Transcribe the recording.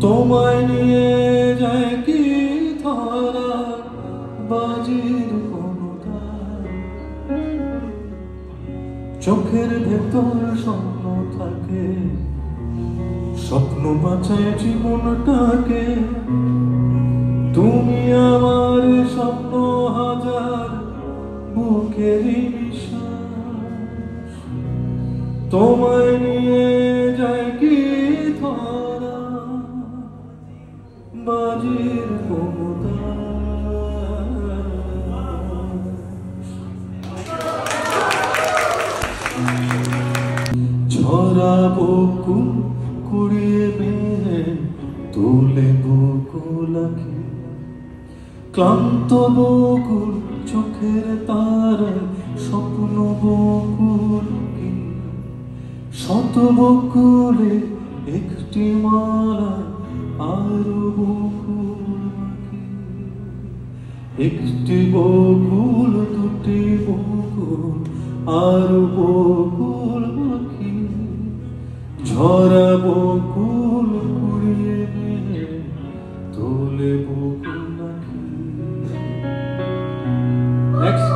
তোমায় নিয়ে যায় কি ধরা বাজির কোনো তার, চোখের ভেতর স্বপ্ন থাকে, স্বপ্ন বাঁচায় জীবনটাকে। তুমি আমার স্বপ্ন হাজার বুকের নিঃশ্বাস, তোমায় নিয়ে যায় কি ধরা বাজির ক্ষমতা। ঝরা বকুল কুড়িয়ে মেয়ে তোলে বকুল আঁখি, ক্লান্ত বকুল চোখের তারা স্বপ্ন বকুল কি, শত বকুলে একটি মালা আরো বকুল বাকি, একটি বকুল দুটি বকুল আরো বকুল বাকি। ঝরা বকুল কুড়িয়ে নিয়ে তোলে বকুল নাকি। Next.